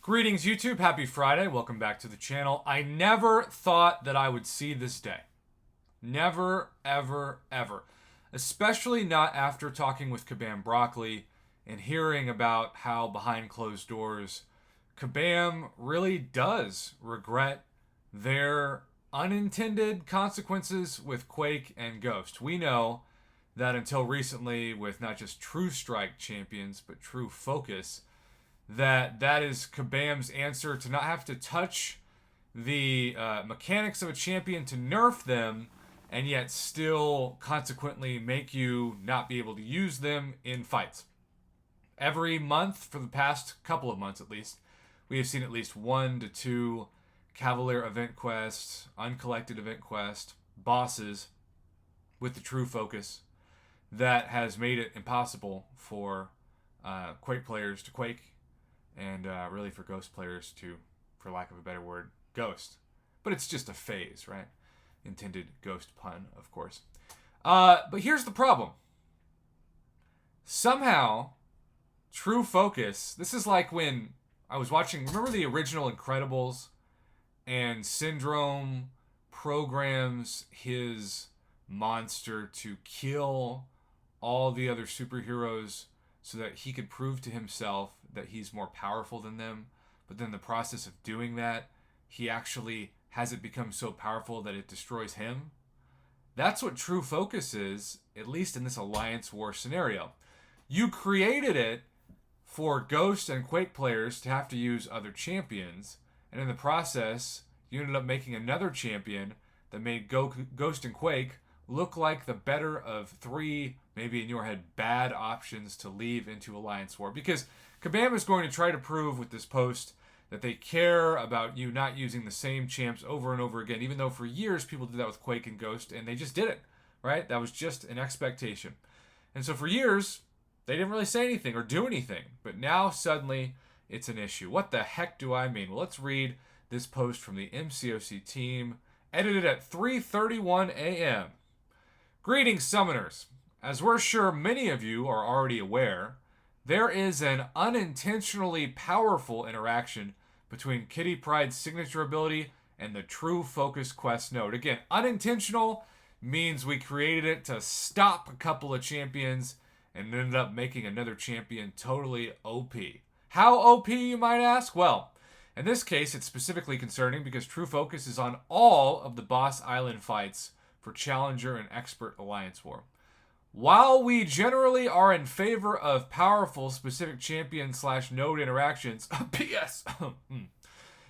Greetings, YouTube. Happy Friday. Welcome back to the channel. I never thought that I would see this day. Never, ever, ever. Especially not after talking with Kabam Broccoli and hearing about how behind closed doors, Kabam really does regret their unintended consequences with Quake and Ghost. We know that until recently, with not just True Strike champions, but True Focus, that is Kabam's answer to not have to touch the mechanics of a champion to nerf them, and yet still consequently make you not be able to use them in fights. Every month, for the past couple of months at least, we have seen at least 1 to 2 Cavalier event quests, uncollected event quest, bosses with the True Focus that has made it impossible for Quake players to Quake, and really for Ghost players to, for lack of a better word, Ghost. But it's just a phase, right? Intended Ghost pun, of course. But here's the problem. Somehow, True Focus, this is like when I was watching, remember the original Incredibles? And Syndrome programs his monster to kill all the other superheroes so that he could prove to himself that he's more powerful than them. But then in the process of doing that, he actually has it become so powerful that it destroys him. That's what True Focus is, at least in this Alliance War scenario. You created it for Ghost and Quake players to have to use other champions, and in the process, you ended up making another champion that made Ghost and Quake look like the better of 3, maybe in your head, bad options to leave into Alliance War. Because Kabam is going to try to prove with this post that they care about you not using the same champs over and over again, even though for years people did that with Quake and Ghost, and they just did it, right? That was just an expectation. And so for years, they didn't really say anything or do anything. But now, suddenly, it's an issue. What the heck do I mean? Well, let's read this post from the MCOC team, edited at 3:31 a.m. Greetings, Summoners. As we're sure many of you are already aware, there is an unintentionally powerful interaction between Kitty Pryde's signature ability and the True Focus quest node. Again, unintentional means we created it to stop a couple of champions and ended up making another champion totally OP. How OP, you might ask? Well, in this case, it's specifically concerning because True Focus is on all of the Boss Island fights for Challenger and Expert Alliance War. While we generally are in favor of powerful specific champion/node interactions, P.S.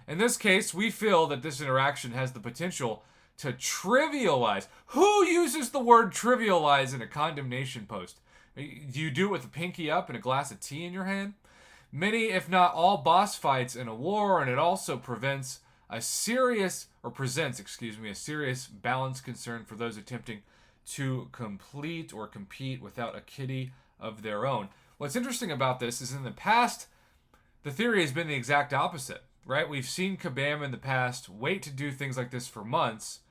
In this case, we feel that this interaction has the potential to trivialize. Who uses the word trivialize in a condemnation post? Do you do it with a pinky up and a glass of tea in your hand? Many, if not all, boss fights in a war, and it also presents a serious balance concern for those attempting to complete or compete without a kitty of their own. What's interesting about this is in the past, the theory has been the exact opposite, right? We've seen Kabam in the past wait to do things like this for months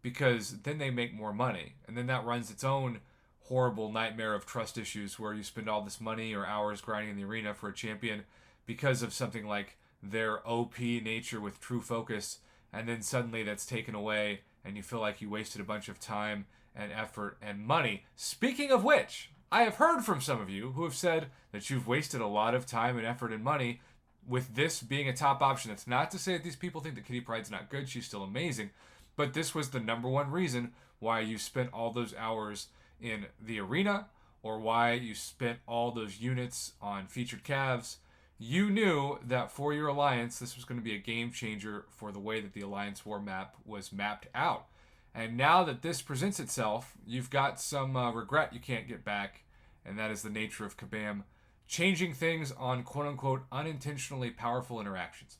because then they make more money. And then that runs its own horrible nightmare of trust issues where you spend all this money or hours grinding in the arena for a champion because of something like their OP nature with True Focus, and then suddenly that's taken away and you feel like you wasted a bunch of time and effort and money. Speaking of which, I have heard from some of you who have said that you've wasted a lot of time and effort and money with this being a top option. It's not to say that these people think that Kitty Pryde's not good. She's still amazing. But this was the number one reason why you spent all those hours in the arena, or why you spent all those units on featured calves. You knew that for your alliance, this was going to be a game changer for the way that the Alliance War map was mapped out. And now that this presents itself, you've got some regret you can't get back, and that is the nature of Kabam changing things on quote-unquote unintentionally powerful interactions.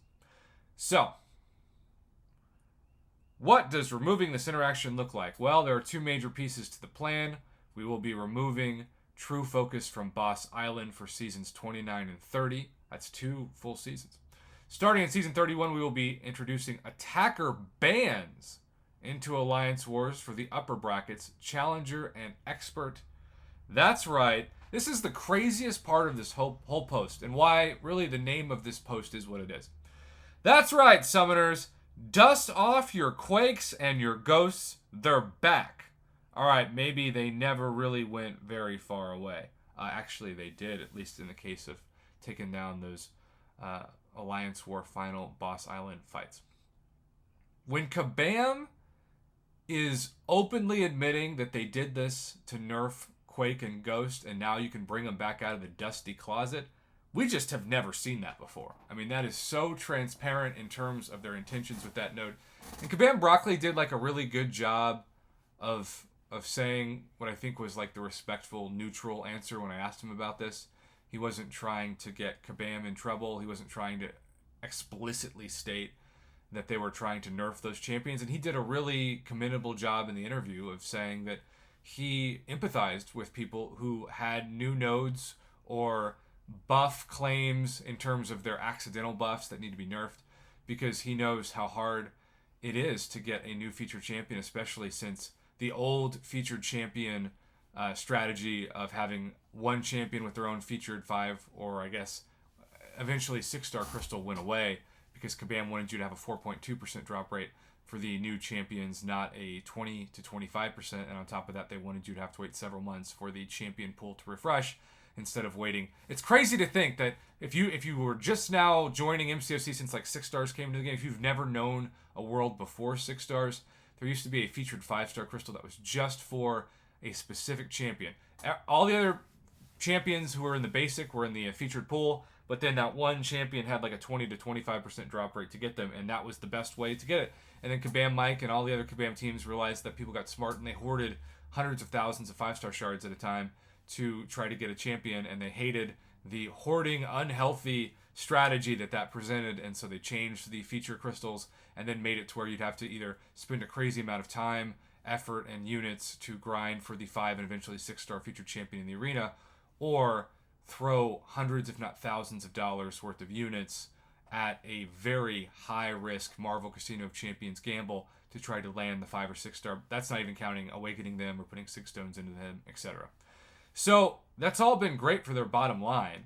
So, what does removing this interaction look like? Well, there are 2 major pieces to the plan. We will be removing True Focus from Boss Island for seasons 29 and 30. That's 2 full seasons. Starting in season 31, we will be introducing attacker bans into Alliance Wars for the upper brackets, Challenger and Expert. That's right. This is the craziest part of this whole post, and why really the name of this post is what it is. That's right, summoners. Dust off your quakes and your ghosts. They're back. All right, maybe they never really went very far away. Actually, they did, at least in the case of taking down those Alliance War final Boss Island fights. When Kabam is openly admitting that they did this to nerf Quake and Ghost, and now you can bring them back out of the dusty closet, we just have never seen that before. I mean, that is so transparent in terms of their intentions with that node. And Kabam Broccoli did like a really good job of saying what I think was like the respectful, neutral answer when I asked him about this. He wasn't trying to get Kabam in trouble. He wasn't trying to explicitly state that they were trying to nerf those champions. And he did a really commendable job in the interview of saying that he empathized with people who had new nodes or buff claims in terms of their accidental buffs that need to be nerfed, because he knows how hard it is to get a new featured champion, especially since the old featured champion strategy of having one champion with their own featured 5, or I guess eventually 6-star crystal, went away because Kabam wanted you to have a 4.2% drop rate for the new champions, not a 20 to 25%. And on top of that, they wanted you to have to wait several months for the champion pool to refresh instead of waiting. It's crazy to think that if you were just now joining MCOC since like 6 stars came into the game, if you've never known a world before 6 stars, there used to be a featured 5-star crystal that was just for a specific champion. All the other champions who were in the basic were in the featured pool, but then that one champion had like a 20 to 25% drop rate to get them, and that was the best way to get it. And then Kabam Mike and all the other Kabam teams realized that people got smart and they hoarded hundreds of thousands of 5-star shards at a time to try to get a champion, and they hated the hoarding, unhealthy strategy that presented, and so they changed the feature crystals and then made it to where you'd have to either spend a crazy amount of time, effort, and units to grind for the 5 and eventually 6-star featured champion in the arena, or throw hundreds if not thousands of dollars worth of units at a very high risk Marvel Casino of Champions gamble to try to land the 5 or 6-star. That's not even counting awakening them or putting 6 stones into them, etc. So that's all been great for their bottom line,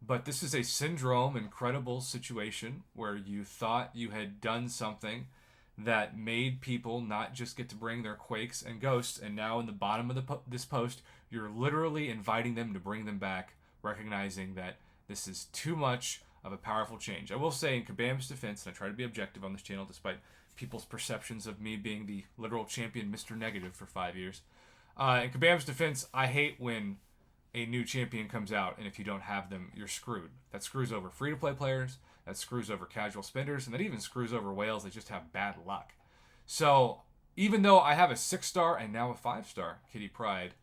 but this is a syndrome incredible situation where you thought you had done something that made people not just get to bring their Quakes and Ghosts, and now in the bottom of this post, you're literally inviting them to bring them back, recognizing that this is too much of a powerful change. I will say, in Kabam's defense, and I try to be objective on this channel despite people's perceptions of me being the literal champion Mr. Negative for 5 years, in Kabam's defense, I hate when a new champion comes out and if you don't have them, you're screwed. That screws over free-to-play players, that screws over casual spenders, and that even screws over whales that just have bad luck. So even though I have a 6-star and now a 5-star Kitty Pryde,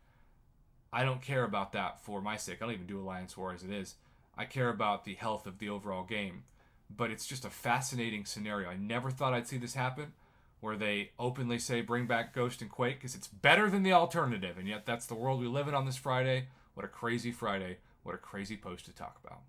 I don't care about that for my sake. I don't even do Alliance War as it is. I care about the health of the overall game. But it's just a fascinating scenario. I never thought I'd see this happen, where they openly say bring back Ghost and Quake because it's better than the alternative. And yet that's the world we live in on this Friday. What a crazy Friday. What a crazy post to talk about.